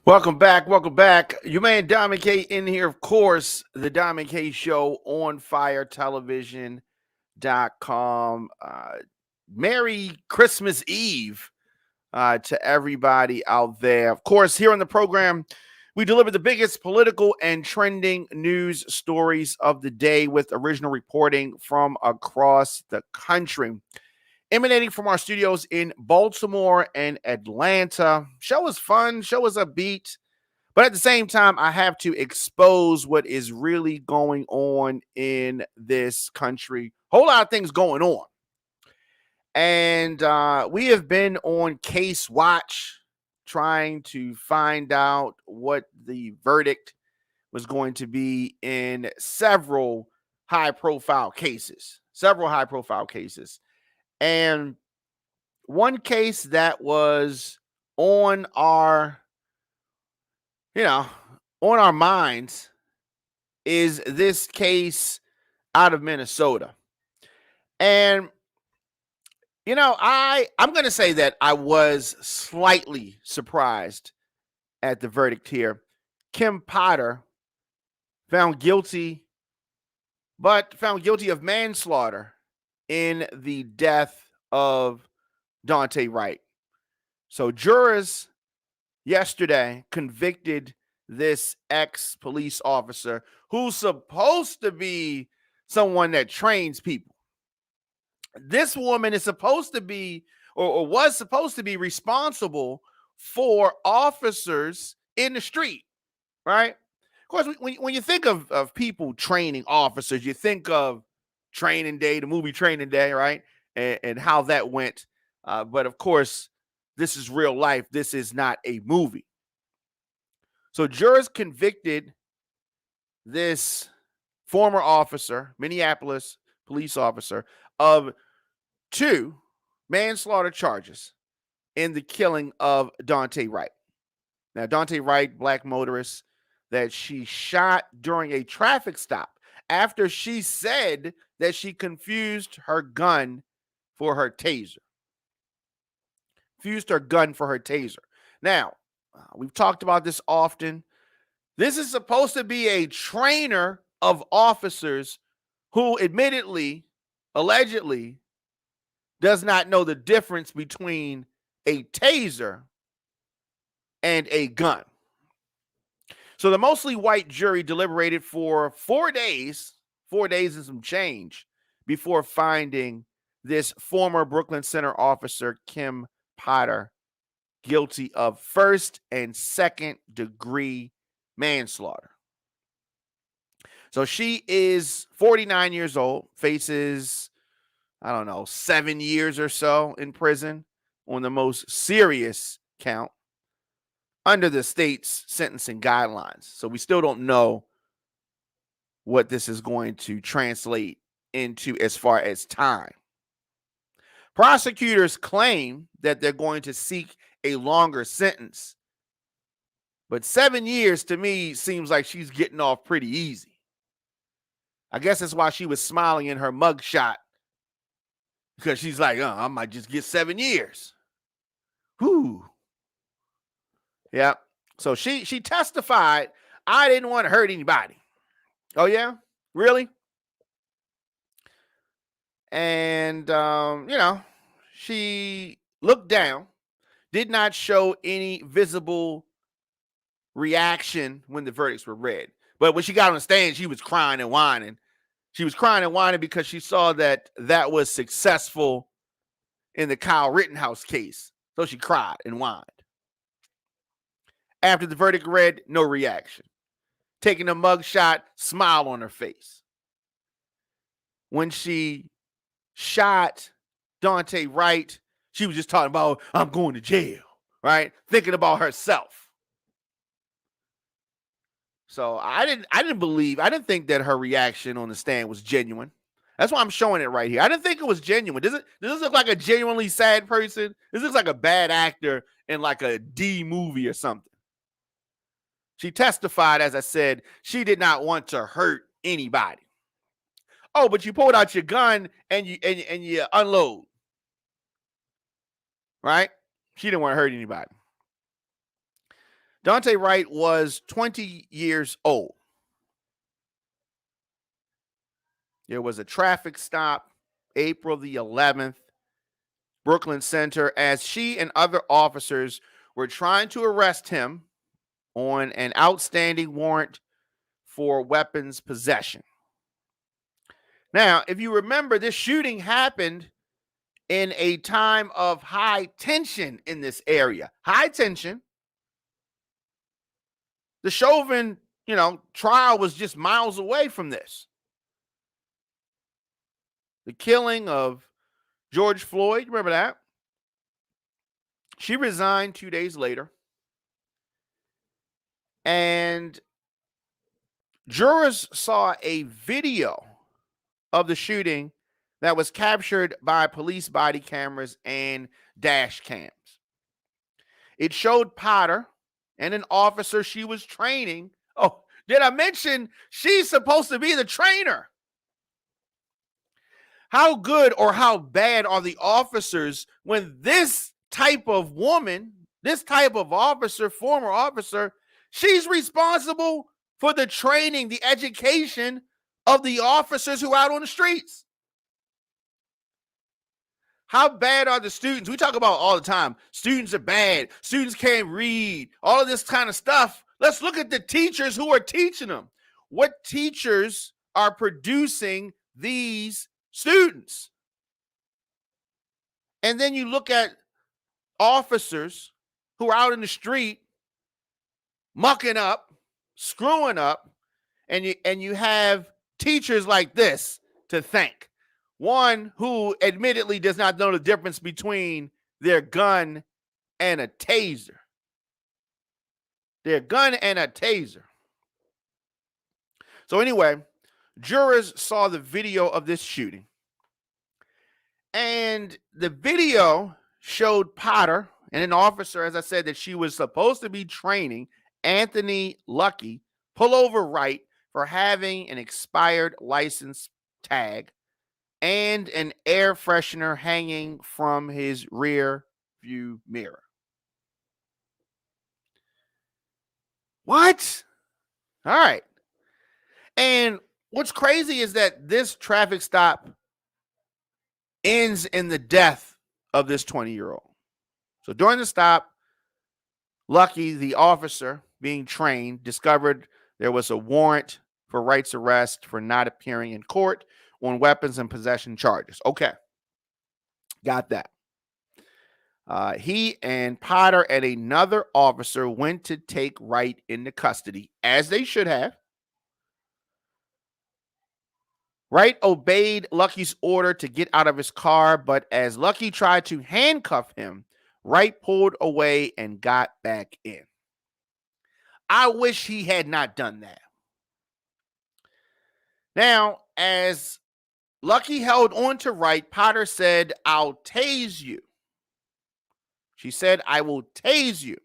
Welcome back. Welcome back. Your man Diamond K in here, of course, the Diamond K Show on firetelevision.com. Merry Christmas Eve to everybody out there. Of course, here on the program, we deliver the biggest political and trending news stories of the day with original reporting from across the country. Emanating from our studios in Baltimore and Atlanta. Show is fun, show is upbeat. But at the same time, I have to expose what is really going on in this country. Whole lot of things going on. And we have been on case watch trying to find out what the verdict was going to be in several high profile cases. And one case that was on our on our minds is this case out of Minnesota. And I'm going to say that I was slightly surprised at the verdict here. Kim Potter found guilty of manslaughter in the death of Daunte Wright. So jurors yesterday convicted this ex-police officer who's supposed to be someone that trains people. This woman is supposed to be or was supposed to be responsible for officers in the street, right? Of course, when you think of people training officers, you think of Training Day, the movie Training Day, right? And how that went. But of course, this is real life. This is not a movie. So jurors convicted this former officer, Minneapolis police officer, of 2 manslaughter charges in the killing of Daunte Wright. Now, Daunte Wright, black motorist, that she shot during a traffic stop after she said that she confused her gun for her taser. Now, we've talked about this often. This is supposed to be a trainer of officers who allegedly, does not know the difference between a taser and a gun. So the mostly white jury deliberated for 4 days and some change, before finding this former Brooklyn Center officer, Kim Potter, guilty of first and second degree manslaughter. So she is 49 years old, faces, 7 years or so in prison on the most serious count under the state's sentencing guidelines. So we still don't know what this is going to translate into as far as time. Prosecutors claim that they're going to seek a longer sentence, but 7 years to me seems like she's getting off pretty easy. I guess that's why she was smiling in her mugshot, because she's like, I might just get 7 years. Whew. Yeah. So she testified, I didn't want to hurt anybody. Oh, yeah? Really? And, she looked down, did not show any visible reaction when the verdicts were read. But when she got on the stand, she was crying and whining. She was crying and whining because she saw that was successful in the Kyle Rittenhouse case. So she cried and whined. After the verdict read, no reaction. Taking a mugshot, smile on her face. When she shot Daunte Wright, she was just talking about, I'm going to jail, right? Thinking about herself. So I didn't think that her reaction on the stand was genuine. That's why I'm showing it right here. I didn't think it was genuine. Does this look like a genuinely sad person? This looks like a bad actor in like a D movie or something. She testified, as I said, she did not want to hurt anybody. Oh, but you pulled out your gun and you unload. Right? She didn't want to hurt anybody. Daunte Wright was 20 years old. There was a traffic stop, April the 11th, Brooklyn Center, as she and other officers were trying to arrest him on an outstanding warrant for weapons possession. Now, if you remember, this shooting happened in a time of high tension in this area. High tension. The Chauvin, trial was just miles away from this. The killing of George Floyd, remember that? She resigned 2 days later. And jurors saw a video of the shooting that was captured by police body cameras and dash cams. It showed Potter and an officer she was training. Oh, did I mention she's supposed to be the trainer? How good or how bad are the officers when this type of woman, this type of officer, former officer, she's responsible for the training, the education of the officers who are out on the streets? How bad are the students? We talk about all the time. Students are bad. Students can't read. All of this kind of stuff. Let's look at the teachers who are teaching them. What teachers are producing these students? And then you look at officers who are out in the street mucking up, screwing up, and you have teachers like this to thank. One who admittedly does not know the difference between their gun and a taser. Their gun and a taser. So anyway, jurors saw the video of this shooting. And the video showed Potter and an officer, as I said, that she was supposed to be training, Anthony Lucky, pull over Wright for having an expired license tag and an air freshener hanging from his rear view mirror. What? All right. And what's crazy is that this traffic stop ends in the death of this 20-year-old. So during the stop, Lucky, the officer being trained, discovered there was a warrant for Wright's arrest for not appearing in court on weapons and possession charges. Okay. Got that. He and Potter and another officer went to take Wright into custody, as they should have. Wright obeyed Lucky's order to get out of his car, but as Lucky tried to handcuff him, Wright pulled away and got back in. I wish he had not done that. Now, as Lucky held on to Wright, Potter said, "I'll tase you." She said, "I will tase you."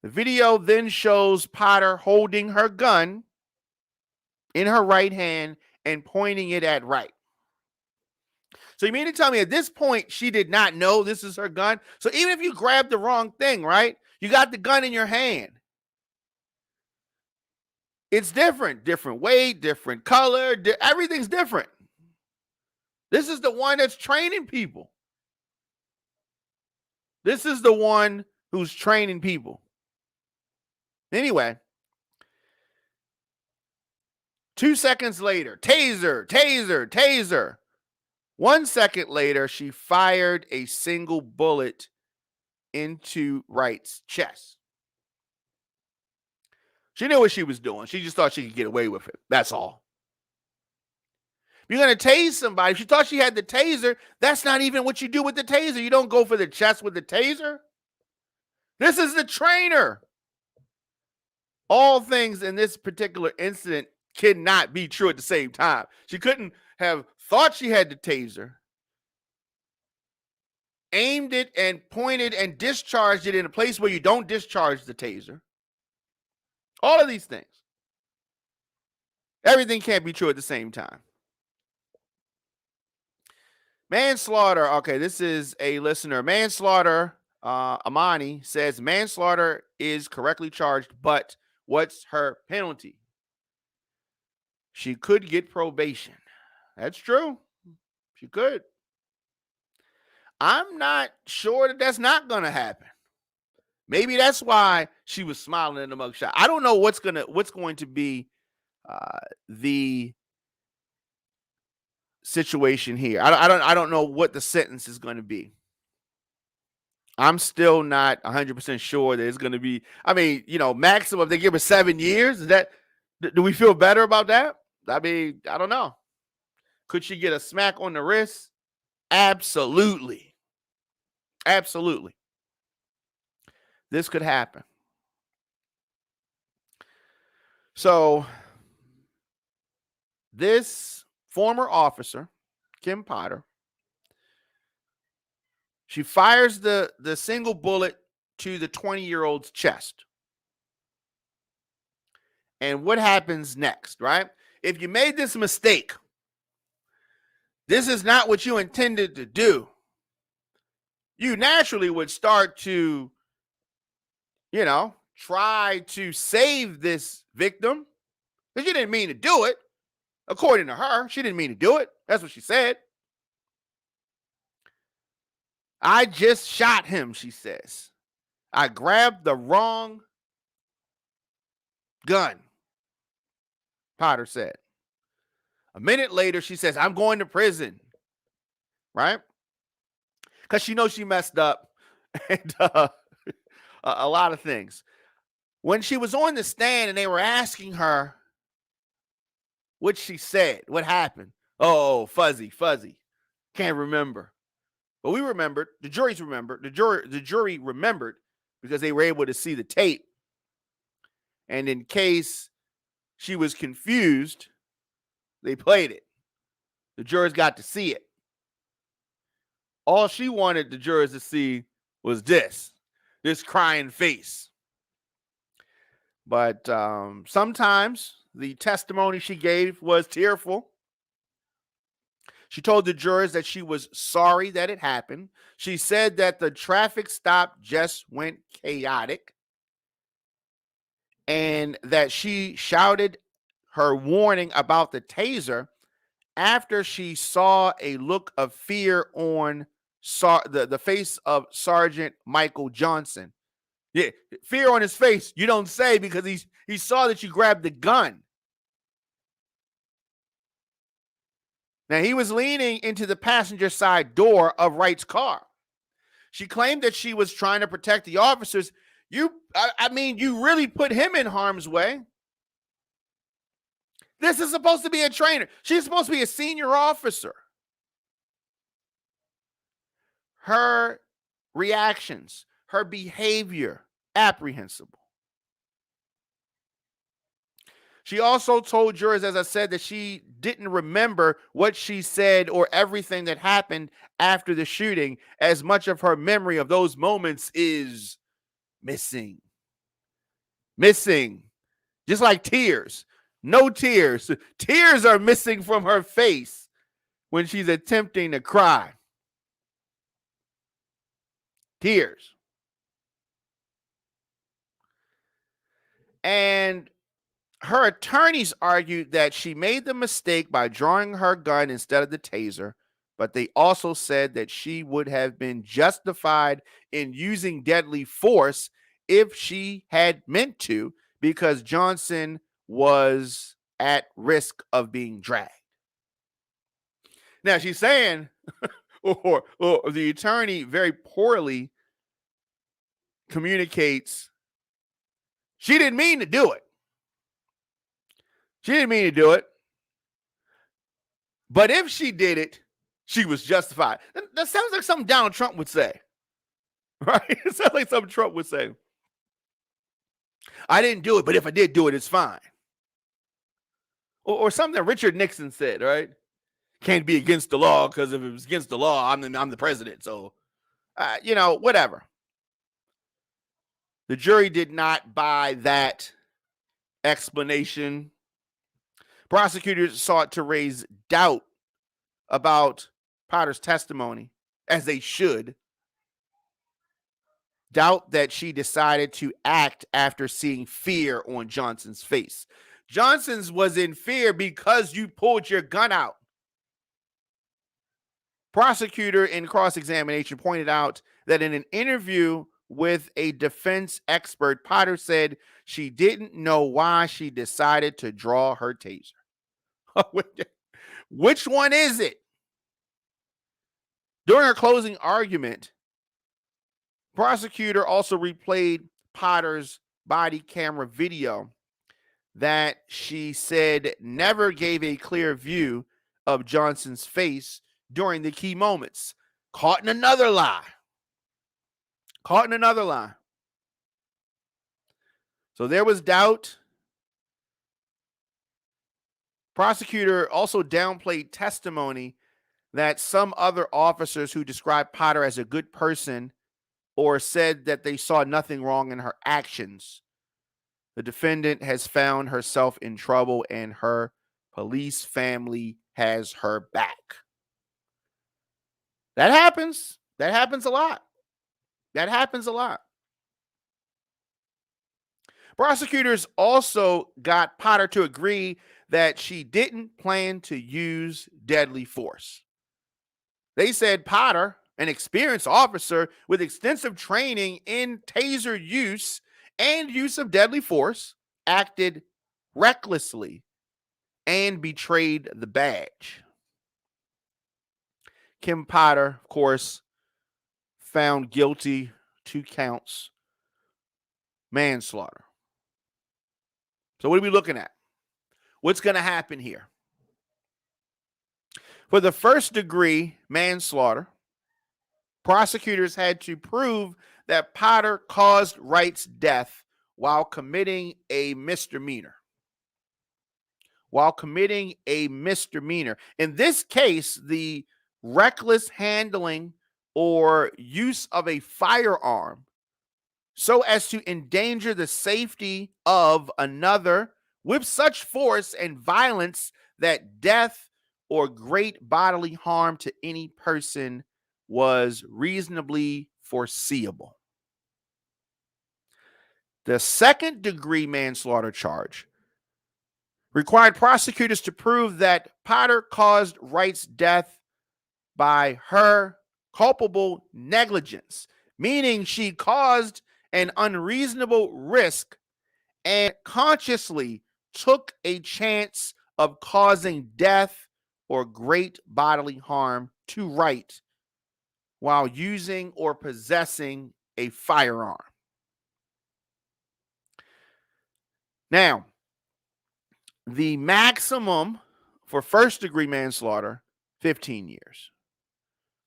The video then shows Potter holding her gun in her right hand and pointing it at Wright. So you mean to tell me at this point she did not know this is her gun? So even if you grab the wrong thing, right? You got the gun in your hand. It's different. Different weight, different color. Everything's different. This is the one that's training people. This is the one who's training people. Anyway, 2 seconds later, taser, taser, taser. 1 second later, she fired a single bullet into Wright's chest. She knew what she was doing. She just thought she could get away with it. That's all. If you're going to tase somebody, if she thought she had the taser, that's not even what you do with the taser. You don't go for the chest with the taser. This is the trainer. All things in this particular incident cannot be true at the same time. She couldn't have thought she had the taser, aimed it and pointed and discharged it in a place where you don't discharge the taser. All of these things. Everything can't be true at the same time. Manslaughter. Okay, this is a listener. Manslaughter Amani says manslaughter is correctly charged, but what's her penalty? She could get probation. That's true. She could. I'm not sure that that's not going to happen. Maybe that's why she was smiling in the mugshot. I don't know what's going to be the situation here. I don't know what the sentence is going to be. I'm still not 100% sure that it's going to be. I mean, maximum if they give her 7 years. Do we feel better about that? I mean, I don't know. Could she get a smack on the wrist? Absolutely. Absolutely. This could happen. So, this former officer, Kim Potter, she fires the single bullet to the 20-year-old's chest. And what happens next, right? If you made this mistake, this is not what you intended to do, you naturally would start to, try to save this victim because you didn't mean to do it. According to her, she didn't mean to do it. That's what she said. I just shot him, she says. I grabbed the wrong gun, Potter said. A minute later, she says, I'm going to prison, right? Because she knows she messed up and a lot of things. When she was on the stand and they were asking her what she said, what happened. Oh, fuzzy. Can't remember. But we remembered, the jury remembered because they were able to see the tape. And in case she was confused, they played it. The jurors got to see it. All she wanted the jurors to see was this crying face. But sometimes the testimony she gave was tearful. She told the jurors that she was sorry that it happened. She said that the traffic stop just went chaotic and that she shouted her warning about the taser after she saw a look of fear on the face of Sergeant Michael Johnson. Yeah, fear on his face. You don't say because he saw that you grabbed the gun. Now, he was leaning into the passenger side door of Wright's car. She claimed that she was trying to protect the officers. You really put him in harm's way. This is supposed to be a trainer. She's supposed to be a senior officer. Her reactions, her behavior, apprehensible. She also told jurors, as I said, that she didn't remember what she said or everything that happened after the shooting, as much of her memory of those moments is missing. Missing. Just like tears. No tears. Tears are missing from her face when she's attempting to cry. Tears. And her attorneys argued that she made the mistake by drawing her gun instead of the taser, but they also said that she would have been justified in using deadly force if she had meant to, because Johnson was at risk of being dragged. Now she's saying, or the attorney very poorly communicates, she didn't mean to do it. She didn't mean to do it. But if she did it, she was justified. That sounds like something Donald Trump would say. Right? It sounds like something Trump would say. I didn't do it, but if I did do it, it's fine. Or something that Richard Nixon said, right? Can't be against the law because if it was against the law, I'm the president. So, whatever. The jury did not buy that explanation. Prosecutors sought to raise doubt about Potter's testimony, as they should. doubt that she decided to act after seeing fear on Johnson's face. Johnson's was in fear because you pulled your gun out. Prosecutor in cross-examination pointed out that in an interview with a defense expert, Potter said she didn't know why she decided to draw her taser. Which one is it? During her closing argument, prosecutor also replayed Potter's body camera video that she said never gave a clear view of Johnson's face during the key moments. Caught in another lie. Caught in another lie. So there was doubt. Prosecutor also downplayed testimony that some other officers who described Potter as a good person or said that they saw nothing wrong in her actions. The defendant has found herself in trouble and her police family has her back. That happens. That happens a lot. That happens a lot. Prosecutors also got Potter to agree that she didn't plan to use deadly force. They said Potter, an experienced officer with extensive training in taser use and use of deadly force, acted recklessly and betrayed the badge. Kim Potter, of course, found guilty 2 counts manslaughter. So what are we looking at? What's going to happen here? For the first degree manslaughter, prosecutors had to prove that Potter caused Wright's death while committing a misdemeanor. In this case, the reckless handling or use of a firearm so as to endanger the safety of another with such force and violence that death or great bodily harm to any person was reasonably foreseeable. The second degree manslaughter charge required prosecutors to prove that Potter caused Wright's death by her culpable negligence, meaning she caused an unreasonable risk and consciously took a chance of causing death or great bodily harm to Wright while using or possessing a firearm. Now, the maximum for first-degree manslaughter, 15 years.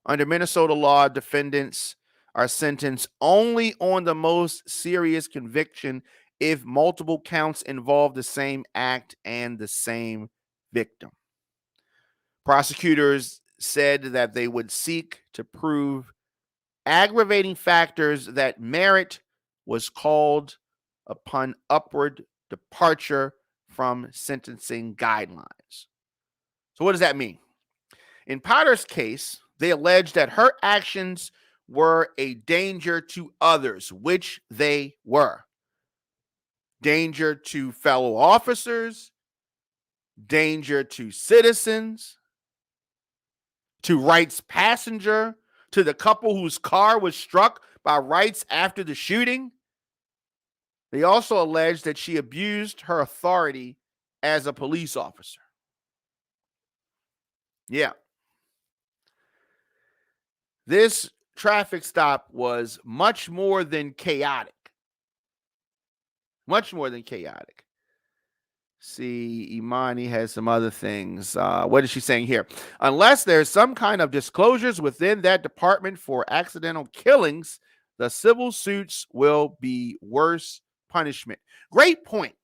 Under Minnesota law, defendants are sentenced only on the most serious conviction if multiple counts involve the same act and the same victim. Prosecutors said that they would seek to prove aggravating factors that merit was called upon upward departure from sentencing guidelines. So what does that mean? In Potter's case, they alleged that her actions were a danger to others, which they were. Danger to fellow officers, danger to citizens, to Wright's passenger, to the couple whose car was struck by Wright's after the shooting. They also alleged that she abused her authority as a police officer. Yeah. This traffic stop was much more than chaotic. Much more than chaotic. See, Imani has some other things. What is she saying here? Unless there's some kind of disclosures within that department for accidental killings, the civil suits will be worse punishment. Great point.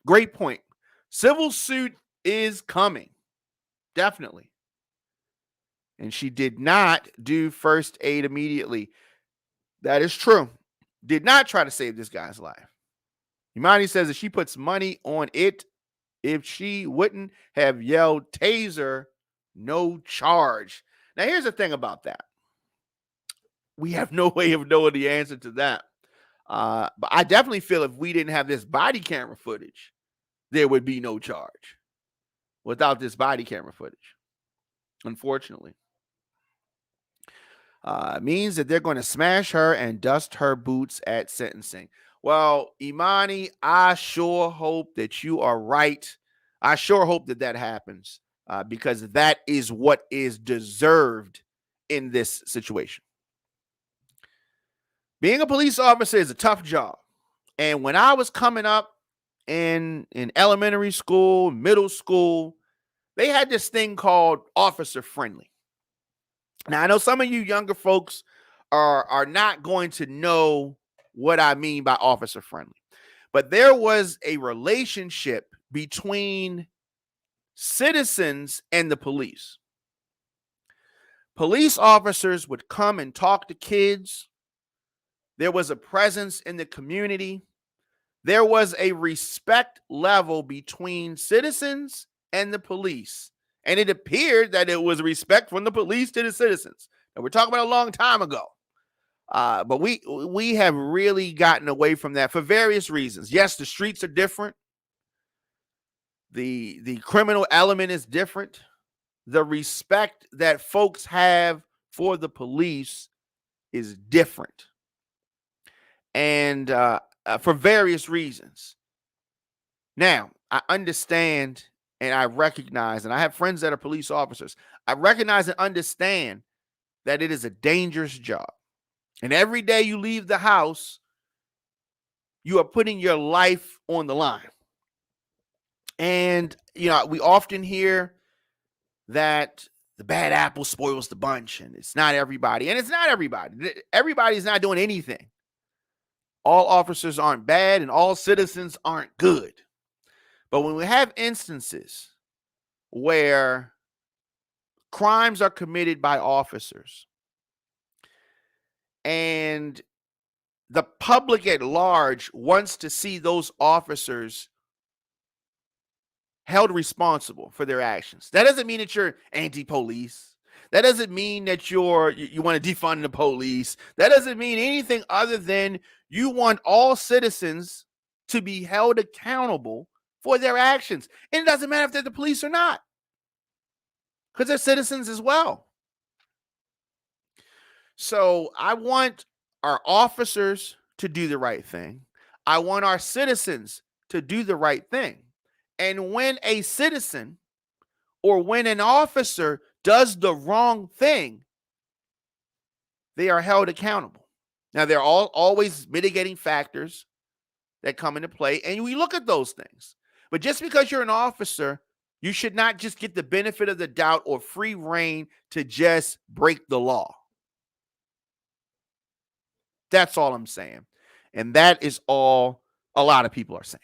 Great point. Civil suit is coming. Definitely. And she did not do first aid immediately. That is true. Did not try to save this guy's life. Imani says that she puts money on it. If she wouldn't have yelled taser, no charge. Now, here's the thing about that. We have no way of knowing the answer to that. But I definitely feel if we didn't have this body camera footage, there would be no charge without this body camera footage, unfortunately. Means that they're going to smash her and dust her boots at sentencing. Well, Imani, I sure hope that you are right. I sure hope that that happens because that is what is deserved in this situation. Being a police officer is a tough job. And when I was coming up in elementary school, middle school, they had this thing called officer friendly. Now, I know some of you younger folks are not going to know what I mean by officer friendly, but there was a relationship between citizens and the police. Police officers would come and talk to kids. There was a presence in the community. There was a respect level between citizens and the police. And it appeared that it was respect from the police to the citizens. And we're talking about a long time ago. But we have really gotten away from that for various reasons. Yes, the streets are different. The criminal element is different. The respect that folks have for the police is different. And for various reasons. Now, I understand and I recognize, and I have friends that are police officers. I recognize and understand that it is a dangerous job. And every day you leave the house, you are putting your life on the line. And, we often hear that the bad apple spoils the bunch, and it's not everybody. And it's not everybody. Everybody's not doing anything. All officers aren't bad, and all citizens aren't good. But when we have instances where crimes are committed by officers and the public at large wants to see those officers held responsible for their actions. That doesn't mean that you're anti-police. That doesn't mean that you want to defund the police. That doesn't mean anything other than you want all citizens to be held accountable for their actions. And it doesn't matter if they're the police or not, because they're citizens as well. So I want our officers to do the right thing. I want our citizens to do the right thing. And when a citizen or when an officer does the wrong thing, they are held accountable. Now, there are always mitigating factors that come into play, and we look at those things. But just because you're an officer, you should not just get the benefit of the doubt or free reign to just break the law. That's all I'm saying. And that is all a lot of people are saying.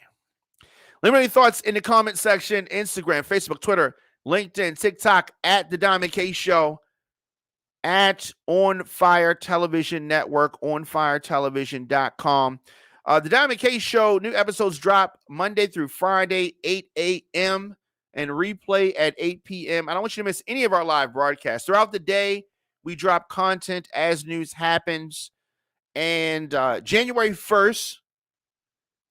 Let me know your thoughts in the comment section. Instagram, Facebook, Twitter, LinkedIn, TikTok, at The Diamond K Show, at On Fire Television Network, onfiretelevision.com. The Diamond K Show, new episodes drop Monday through Friday, 8 a.m. and replay at 8 p.m. I don't want you to miss any of our live broadcasts. Throughout the day, we drop content as news happens. And January 1st,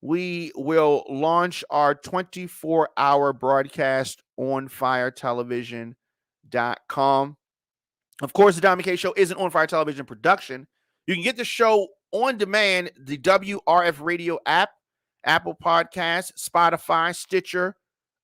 we will launch our 24-hour broadcast on firetelevision.com. Of course, the Diamond K Show is an On Fire Television production. You can get the show on demand, the WRF Radio app, Apple Podcasts, Spotify, Stitcher,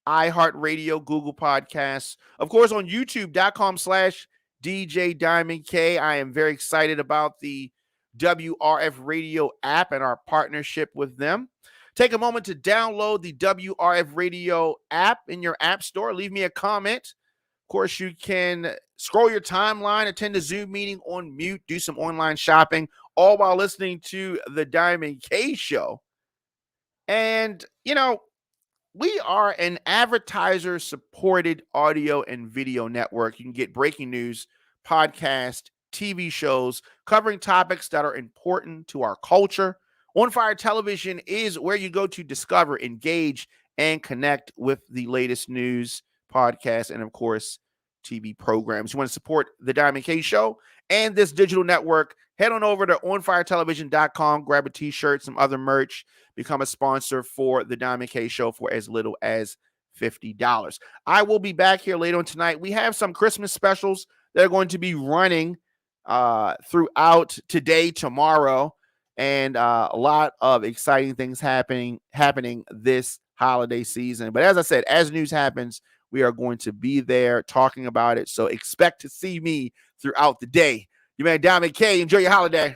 iHeartRadio, Google Podcasts. Of course, on YouTube.com/DJ Diamond K. I am very excited about the WRF Radio app and our partnership with them. Take a moment to download the WRF Radio app in your app store. Leave me a comment. Of course, you can scroll your timeline, attend a Zoom meeting on mute, do some online shopping, all while listening to the Diamond K Show. And, we are an advertiser-supported audio and video network. You can get breaking news, podcasts, TV shows covering topics that are important to our culture. On Fire Television is where you go to discover, engage, and connect with the latest news, podcasts, and, of course, TV programs. You want to support the Diamond K Show and this digital network, head on over to onfiretelevision.com, grab a t-shirt, some other merch, become a sponsor for the Diamond K Show for as little as $50. I will be back here later on tonight. We have some Christmas specials that are going to be running throughout today, tomorrow, and a lot of exciting things happening this holiday season. But as I said, as news happens, we are going to be there talking about it. So expect to see me throughout the day. You man, Diamond K, enjoy your holiday.